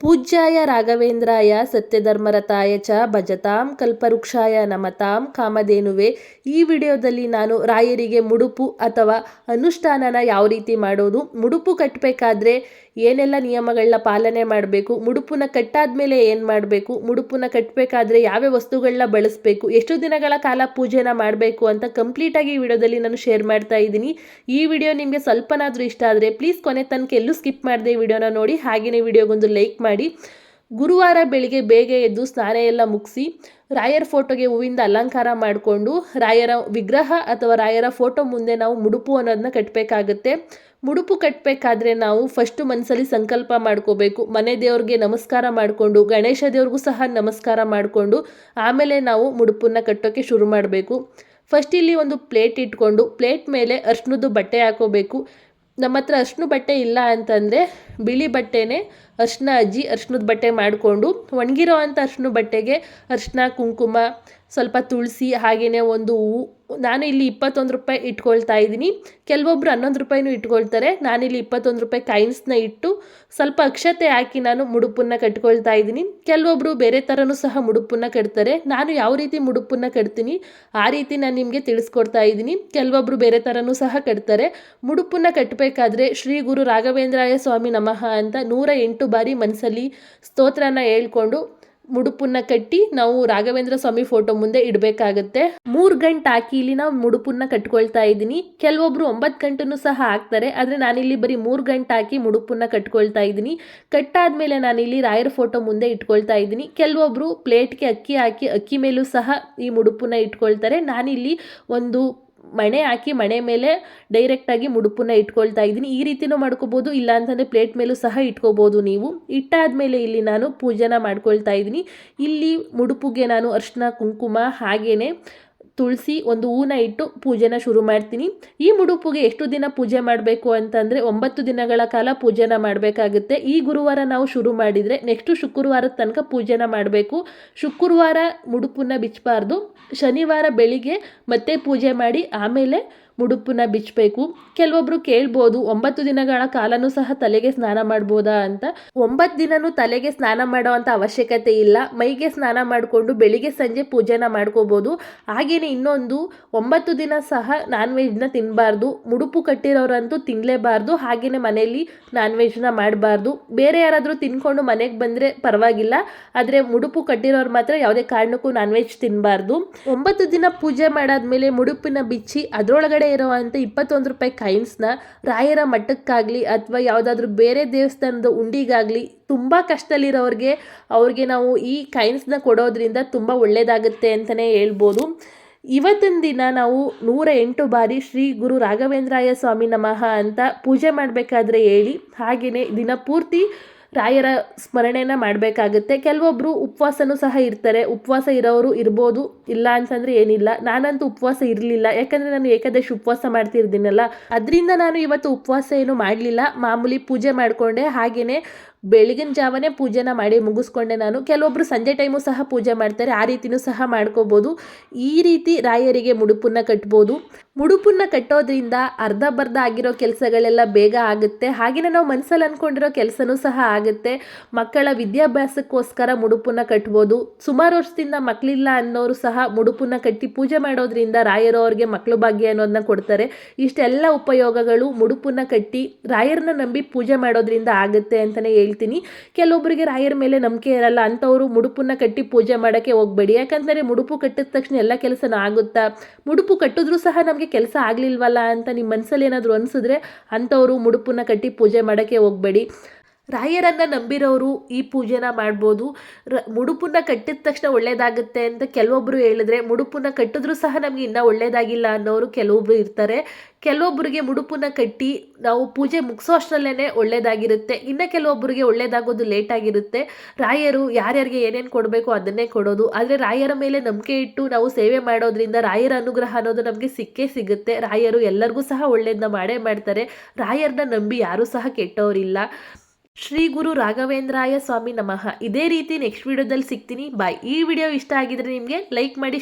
ಪೂಜ್ಯಾಯ ರಾಘವೇಂದ್ರಾಯ ಸತ್ಯಧರ್ಮರತಾಯ ಚ ಭಜತಾಂ ಕಲ್ಪವೃಕ್ಷಾಯ ನಮತಾಂ ಕಾಮಧೇನುವೆ. ಈ ವಿಡಿಯೋದಲ್ಲಿ ನಾನು ರಾಯರಿಗೆ ಮುಡುಪು ಅಥವಾ ಅನುಷ್ಠಾನನ ಯಾವ ರೀತಿ ಮಾಡೋದು, ಮುಡುಪು ಕಟ್ಟಬೇಕಾದ್ರೆ ಏನೆಲ್ಲ ನಿಯಮಗಳನ್ನ ಪಾಲನೆ ಮಾಡಬೇಕು, ಮುಡುಪನ್ನ ಕಟ್ಟಾದ್ಮೇಲೆ ಏನು ಮಾಡಬೇಕು, ಮುಡುಪನ್ನ ಕಟ್ಟಬೇಕಾದ್ರೆ ಯಾವ್ಯಾವ ವಸ್ತುಗಳನ್ನ ಬಳಸಬೇಕು, ಎಷ್ಟು ದಿನಗಳ ಕಾಲ ಪೂಜೆನ ಮಾಡಬೇಕು ಅಂತ ಕಂಪ್ಲೀಟಾಗಿ ಈ ವಿಡಿಯೋದಲ್ಲಿ ನಾನು ಶೇರ್ ಮಾಡ್ತಾ ಇದ್ದೀನಿ. ಈ ವಿಡಿಯೋ ನಿಮಗೆ ಸ್ವಲ್ಪನಾದರೂ ಇಷ್ಟ ಆದರೆ ಪ್ಲೀಸ್ ಕೊನೆ ತನಕ ಎಲ್ಲೂ ಸ್ಕಿಪ್ ಮಾಡದೆ ಈ ವಿಡಿಯೋನ ನೋಡಿ, ಹಾಗೆಯೇ ವಿಡಿಯೋಗೊಂದು ಲೈಕ್ ಮಾಡಿ. ಗುರುವಾರ ಬೆಳಿಗ್ಗೆ ಬೇಗ ಎದ್ದು ಸ್ನಾನ ಎಲ್ಲ ಮುಗಿಸಿ ರಾಯರ ಫೋಟೋಗೆ ಹೂವಿಂದ ಅಲಂಕಾರ ಮಾಡಿಕೊಂಡು ರಾಯರ ವಿಗ್ರಹ ಅಥವಾ ರಾಯರ ಫೋಟೋ ಮುಂದೆ ನಾವು ಮುಡುಪು ಅನ್ನೋದನ್ನ ಕಟ್ಟಬೇಕಾಗುತ್ತೆ. ಮುಡುಪು ಕಟ್ಟಬೇಕಾದ್ರೆ ನಾವು ಫಸ್ಟು ಮನಸ್ಸಲ್ಲಿ ಸಂಕಲ್ಪ ಮಾಡ್ಕೋಬೇಕು. ಮನೆ ದೇವ್ರಿಗೆ ನಮಸ್ಕಾರ ಮಾಡಿಕೊಂಡು, ಗಣೇಶ ದೇವ್ರಿಗೂ ಸಹ ನಮಸ್ಕಾರ ಮಾಡಿಕೊಂಡು ಆಮೇಲೆ ನಾವು ಮುಡುಪನ್ನ ಕಟ್ಟೋಕ್ಕೆ ಶುರು ಮಾಡಬೇಕು. ಫಸ್ಟ್ ಇಲ್ಲಿ ಒಂದು ಪ್ಲೇಟ್ ಇಟ್ಕೊಂಡು ಪ್ಲೇಟ್ ಮೇಲೆ ಅರ್ಶಿನದ್ದು ಬಟ್ಟೆ ಹಾಕೋಬೇಕು. ನಮ್ಮ ಹತ್ರ ಅರ್ಶಿನ ಬಟ್ಟೆ ಇಲ್ಲ ಅಂತಂದರೆ ಬಿಳಿ ಬಟ್ಟೆನೇ ಅರ್ಶಿನ ಹಚ್ಚಿ ಅರ್ಶಿನದ ಬಟ್ಟೆ ಮಾಡಿಕೊಂಡು, ಒಣಗಿರೋ ಅಂಥ ಅರ್ಶಿನ ಬಟ್ಟೆಗೆ ಅರ್ಶಿನ, ಕುಂಕುಮ, ಸ್ವಲ್ಪ ತುಳಸಿ, ಹಾಗೆಯೇ ಒಂದು ಹೂವು. ನಾನು ಇಲ್ಲಿ 21 ರೂಪಾಯಿ ಇಟ್ಕೊಳ್ತಾ ಇದ್ದೀನಿ. ಕೆಲವೊಬ್ರು 11 ರೂಪಾಯಿನೂ ಇಟ್ಕೊಳ್ತಾರೆ. ನಾನಿಲ್ಲಿ 21 ರೂಪಾಯಿ ಕಾಯಿನ್ಸ್ನ ಇಟ್ಟು ಸ್ವಲ್ಪ ಅಕ್ಷತೆ ಹಾಕಿ ನಾನು ಮುಡುಪನ್ನ ಕಟ್ಕೊಳ್ತಾ ಇದ್ದೀನಿ. ಕೆಲವೊಬ್ರು ಬೇರೆ ಥರನೂ ಸಹ ಮುಡುಪನ್ನ ಕಟ್ತಾರೆ. ನಾನು ಯಾವ ರೀತಿ ಮುಡುಪನ್ನ ಕಟ್ತೀನಿ ಆ ರೀತಿ ನಾನು ನಿಮಗೆ ತಿಳಿಸ್ಕೊಡ್ತಾ ಇದ್ದೀನಿ. ಕೆಲವೊಬ್ರು ಬೇರೆ ಥರನೂ ಸಹ ಕಟ್ತಾರೆ. ಮುಡುಪನ್ನ ಕಟ್ಟಬೇಕಾದ್ರೆ ಶ್ರೀ ಗುರು ರಾಘವೇಂದ್ರಾಯ ಸ್ವಾಮಿ ನಮಃ ಅಂತ 108 ಬಾರಿ ಮನಸ್ಸಲ್ಲಿ ಸ್ತೋತ್ರನ ಹೇಳ್ಕೊಂಡು ಮುಡುಪನ್ನ ಕಟ್ಟಿ ನಾವು ರಾಘವೇಂದ್ರ ಸ್ವಾಮಿ ಫೋಟೋ ಮುಂದೆ ಇಡಬೇಕಾಗತ್ತೆ. 3 ಗಂಟೆ ಹಾಕಿ ಇಲ್ಲಿ ನಾವು ಮುಡುಪನ್ನ ಕಟ್ಕೊಳ್ತಾ ಇದ್ದೀನಿ. ಕೆಲವೊಬ್ರು 9 ಗಂಟೆನೂ ಸಹ ಹಾಕ್ತಾರೆ, ಆದರೆ ನಾನಿಲ್ಲಿ ಬರೀ 3 ಗಂಟೆ ಹಾಕಿ ಮುಡುಪನ್ನ ಕಟ್ಕೊಳ್ತಾ ಇದ್ದೀನಿ. ಕಟ್ಟಾದ್ಮೇಲೆ ನಾನಿಲ್ಲಿ ರಾಯರ ಫೋಟೋ ಮುಂದೆ ಇಟ್ಕೊಳ್ತಾ ಇದ್ದೀನಿ. ಕೆಲವೊಬ್ರು ಪ್ಲೇಟ್ಗೆ ಅಕ್ಕಿ ಹಾಕಿ ಅಕ್ಕಿ ಮೇಲೂ ಸಹ ಈ ಮುಡುಪನ್ನ ಇಟ್ಕೊಳ್ತಾರೆ. ನಾನಿಲ್ಲಿ ಒಂದು ಮಣೆ ಹಾಕಿ ಮಣೆ ಮೇಲೆ ಡೈರೆಕ್ಟಾಗಿ ಮುಡುಪನ್ನ ಇಟ್ಕೊಳ್ತಾ ಇದ್ದೀನಿ. ಈ ರೀತಿನೂ ಮಾಡ್ಕೋಬೋದು, ಇಲ್ಲ ಅಂತಂದರೆ ಪ್ಲೇಟ್ ಮೇಲೂ ಸಹ ಇಟ್ಕೋಬೋದು ನೀವು. ಇಟ್ಟಾದಮೇಲೆ ಇಲ್ಲಿ ನಾನು ಪೂಜೆನ ಮಾಡ್ಕೊಳ್ತಾ ಇದ್ದೀನಿ. ಇಲ್ಲಿ ಮುಡುಪಿಗೆ ನಾನು ಅರಿಶಿನ, ಕುಂಕುಮ, ಹಾಗೆಯೇ ತುಳಸಿ, ಒಂದು ಹೂನ ಇಟ್ಟು ಪೂಜೆನ ಶುರು ಮಾಡ್ತೀನಿ. ಈ ಮುಡುಪಿಗೆ ಎಷ್ಟು ದಿನ ಪೂಜೆ ಮಾಡಬೇಕು ಅಂತಂದರೆ 9 ದಿನಗಳ ಕಾಲ ಪೂಜೆನ ಮಾಡಬೇಕಾಗುತ್ತೆ. ಈ ಗುರುವಾರ ನಾವು ಶುರು ಮಾಡಿದರೆ ನೆಕ್ಸ್ಟು ಶುಕ್ರವಾರದ ತನಕ ಪೂಜೆನ ಮಾಡಬೇಕು. ಶುಕ್ರವಾರ ಮುಡುಪನ್ನ ಬಿಚ್ಚಬಾರ್ದು. ಶನಿವಾರ ಬೆಳಿಗ್ಗೆ ಮತ್ತೆ ಪೂಜೆ ಮಾಡಿ ಆಮೇಲೆ ಮುಡುಪನ್ನ ಬಿಚ್ಚಬೇಕು. ಕೆಲವೊಬ್ರು ಕೇಳ್ಬೋದು 9 ದಿನಗಳ ಕಾಲನೂ ಸಹ ತಲೆಗೆ ಸ್ನಾನ ಮಾಡ್ಬೋದಾ ಅಂತ. 9 ದಿನನೂ ತಲೆಗೆ ಸ್ನಾನ ಮಾಡೋ ಅಂಥ ಅವಶ್ಯಕತೆ ಇಲ್ಲ. ಮೈಗೆ ಸ್ನಾನ ಮಾಡಿಕೊಂಡು ಬೆಳಿಗ್ಗೆ ಸಂಜೆ ಪೂಜೆನ ಮಾಡ್ಕೋಬೋದು. ಹಾಗೆಯೇ ಇನ್ನೊಂದು 9 ದಿನ ಸಹ ನಾನ್ ವೆಜ್ನ ತಿನ್ನಬಾರ್ದು. ಮುಡುಪು ಕಟ್ಟಿರೋರಂತೂ ತಿನ್ನಲೇಬಾರ್ದು. ಹಾಗೆಯೇ ಮನೆಯಲ್ಲಿ ನಾನ್ ವೆಜ್ನ ಮಾಡಬಾರ್ದು. ಬೇರೆ ಯಾರಾದರೂ ತಿನ್ಕೊಂಡು ಮನೆಗೆ ಬಂದರೆ ಪರವಾಗಿಲ್ಲ, ಆದರೆ ಮುಡುಪು ಕಟ್ಟಿರೋರು ಮಾತ್ರ ಯಾವುದೇ ಕಾರಣಕ್ಕೂ ನಾನ್ ವೆಜ್ ತಿನ್ನಬಾರ್ದು. 9 ದಿನ ಪೂಜೆ ಮಾಡಾದ್ಮೇಲೆ ಮುಡುಪಿನ ಬಿಚ್ಚಿ ಅದರೊಳಗಡೆ ಇರುವಂಥ 21 ರೂಪಾಯಿ ಕಾಯಿನ್ಸ್ನ ರಾಯರ ಮಠಕ್ಕಾಗಲಿ ಅಥವಾ ಯಾವುದಾದ್ರೂ ಬೇರೆ ದೇವಸ್ಥಾನದ ಉಂಡಿಗಾಗಲಿ ತುಂಬ ಅವ್ರಿಗೆ ನಾವು ಈ ಕಾಯಿನ್ಸ್ನ ಕೊಡೋದ್ರಿಂದ ತುಂಬ ಒಳ್ಳೆಯದಾಗುತ್ತೆ ಅಂತಲೇ ಹೇಳ್ಬೋದು. ಇವತ್ತಿನ ದಿನ ನಾವು 108 ಬಾರಿ ಶ್ರೀ ಗುರು ರಾಘವೇಂದ್ರಾಯ ಸ್ವಾಮಿ ನಮಃ ಅಂತ ಪೂಜೆ ಮಾಡಬೇಕಾದ್ರೆ ಹೇಳಿ, ಹಾಗೆಯೇ ದಿನಪೂರ್ತಿ ರಾಯರ ಸ್ಮರಣೆನ ಮಾಡಬೇಕಾಗುತ್ತೆ. ಕೆಲವೊಬ್ಬರು ಉಪವಾಸನೂ ಸಹ ಇರ್ತಾರೆ. ಉಪವಾಸ ಇರೋರು ಇರ್ಬೋದು, ಇಲ್ಲ ಅಂತಂದರೆ ಏನಿಲ್ಲ. ನಾನಂತೂ ಉಪವಾಸ ಇರಲಿಲ್ಲ, ಯಾಕಂದರೆ ನಾನು ಏಕಾದಶಿ ಉಪವಾಸ ಮಾಡ್ತಿರ್ತೀನಲ್ಲ, ಅದರಿಂದ ನಾನು ಇವತ್ತು ಉಪವಾಸ ಏನು ಮಾಡಲಿಲ್ಲ. ಮಾಮೂಲಿ ಪೂಜೆ ಮಾಡಿಕೊಂಡೆ. ಹಾಗೆಯೇ ಬೆಳಗಿನ ಜಾವನೇ ಪೂಜೆನ ಮಾಡಿ ಮುಗಿಸ್ಕೊಂಡೆ ನಾನು. ಕೆಲವೊಬ್ಬರು ಸಂಜೆ ಟೈಮು ಸಹ ಪೂಜೆ ಮಾಡ್ತಾರೆ, ಆ ರೀತಿಯೂ ಸಹ ಮಾಡ್ಕೋಬೋದು. ಈ ರೀತಿ ರಾಯರಿಗೆ ಮುಡುಪನ್ನ ಕಟ್ಬೋದು. ಮುಡುಪನ್ನ ಕಟ್ಟೋದ್ರಿಂದ ಅರ್ಧಬರ್ಧ ಆಗಿರೋ ಕೆಲಸಗಳೆಲ್ಲ ಬೇಗ ಆಗುತ್ತೆ. ಹಾಗೆಯೇ ನಾವು ಮನಸ್ಸಲ್ಲಿ ಅಂದ್ಕೊಂಡಿರೋ ಕೆಲಸನೂ ಸಹ ಆಗುತ್ತೆ. ಮಕ್ಕಳ ವಿದ್ಯಾಭ್ಯಾಸಕ್ಕೋಸ್ಕರ ಮುಡುಪನ್ನ ಕಟ್ಬೋದು. ಸುಮಾರು ವರ್ಷದಿಂದ ಮಕ್ಕಳಿಲ್ಲ ಅನ್ನೋರು ಸಹ ಮುಡುಪನ್ನ ಕಟ್ಟಿ ಪೂಜೆ ಮಾಡೋದ್ರಿಂದ ರಾಯರು ಅವ್ರಿಗೆ ಮಕ್ಕಳು ಭಾಗ್ಯ ಅನ್ನೋದನ್ನ ಕೊಡ್ತಾರೆ. ಇಷ್ಟೆಲ್ಲ ಉಪಯೋಗಗಳು ಮುಡುಪನ್ನ ಕಟ್ಟಿ ರಾಯರನ್ನ ನಂಬಿ ಪೂಜೆ ಮಾಡೋದ್ರಿಂದ ಆಗುತ್ತೆ ಅಂತಲೇ ಹೇಳ್ತೀನಿ. ಕೆಲವೊಬ್ಬರಿಗೆ ರಾಯರ ಮೇಲೆ ನಂಬಿಕೆ ಇರಲ್ಲ, ಅಂಥವರು ಮುಡುಪನ್ನ ಕಟ್ಟಿ ಪೂಜೆ ಮಾಡೋಕ್ಕೆ ಹೋಗಬೇಡಿ. ಯಾಕಂದರೆ ಮುಡುಪು ಕಟ್ಟಿದ ತಕ್ಷಣ ಎಲ್ಲ ಕೆಲಸನೂ ಆಗುತ್ತಾ, ಮುಡುಪು ಕಟ್ಟಿದ್ರೂ ಸಹ ನಮಗೆ ಕೆಲಸ ಆಗಲಿಲ್ವಲ್ಲ ಅಂತ ನಿಮ್ಮ ಮನಸ್ಸಲ್ಲಿ ಏನಾದರೂ ಅನಿಸಿದ್ರೆ ಅಂಥವರು ಮುಡುಪನ್ನ ಕಟ್ಟಿ ಪೂಜೆ ಮಾಡೋಕ್ಕೆ ಹೋಗಬೇಡಿ. ರಾಯರನ್ನು ನಂಬಿರೋರು ಈ ಪೂಜೆನ ಮಾಡ್ಬೋದು. ಮುಡುಪನ್ನ ಕಟ್ಟಿದ ತಕ್ಷಣ ಒಳ್ಳೆಯದಾಗುತ್ತೆ ಅಂತ ಕೆಲವೊಬ್ಬರು ಹೇಳಿದ್ರೆ, ಮುಡುಪನ್ನ ಕಟ್ಟಿದ್ರೂ ಸಹ ನಮಗೆ ಇನ್ನೂ ಒಳ್ಳೆಯದಾಗಿಲ್ಲ ಅನ್ನೋರು ಕೆಲವೊಬ್ಬರು ಇರ್ತಾರೆ. ಕೆಲವೊಬ್ಬರಿಗೆ ಮುಡುಪನ್ನ ಕಟ್ಟಿ ನಾವು ಪೂಜೆ ಮುಗಿಸೋ ಅಷ್ಟರಲ್ಲೇ ಒಳ್ಳೆಯದಾಗಿರುತ್ತೆ. ಇನ್ನು ಕೆಲವೊಬ್ಬರಿಗೆ ಒಳ್ಳೆಯದಾಗೋದು ಲೇಟಾಗಿರುತ್ತೆ. ರಾಯರು ಯಾರ್ಯಾರಿಗೆ ಏನೇನು ಕೊಡಬೇಕು ಅದನ್ನೇ ಕೊಡೋದು. ಆದರೆ ರಾಯರ ಮೇಲೆ ನಂಬಿಕೆ ಇಟ್ಟು ನಾವು ಸೇವೆ ಮಾಡೋದ್ರಿಂದ ರಾಯರ ಅನುಗ್ರಹ ಅನ್ನೋದು ನಮಗೆ ಸಿಕ್ಕೇ ಸಿಗುತ್ತೆ. ರಾಯರು ಎಲ್ಲರಿಗೂ ಸಹ ಒಳ್ಳೆಯದನ್ನ ಮಾಡೇ ಮಾಡ್ತಾರೆ. ರಾಯರನ್ನ ನಂಬಿ ಯಾರೂ ಸಹ ಕೆಟ್ಟವರಿಲ್ಲ. ಶ್ರೀ ಗುರು ರಾಘವೇಂದ್ರಾಯ ಸ್ವಾಮಿ ನಮಃ. ಇದೇ ರೀತಿ ನೆಕ್ಸ್ಟ್ ವಿಡಿಯೋದಲ್ಲಿ ಸಿಗ್ತೀನಿ. ಬಾಯ್. ಈ ವಿಡಿಯೋ ಇಷ್ಟ ಆಗಿದ್ರೆ ನಿಮಗೆ ಲೈಕ್ ಮಾಡಿ.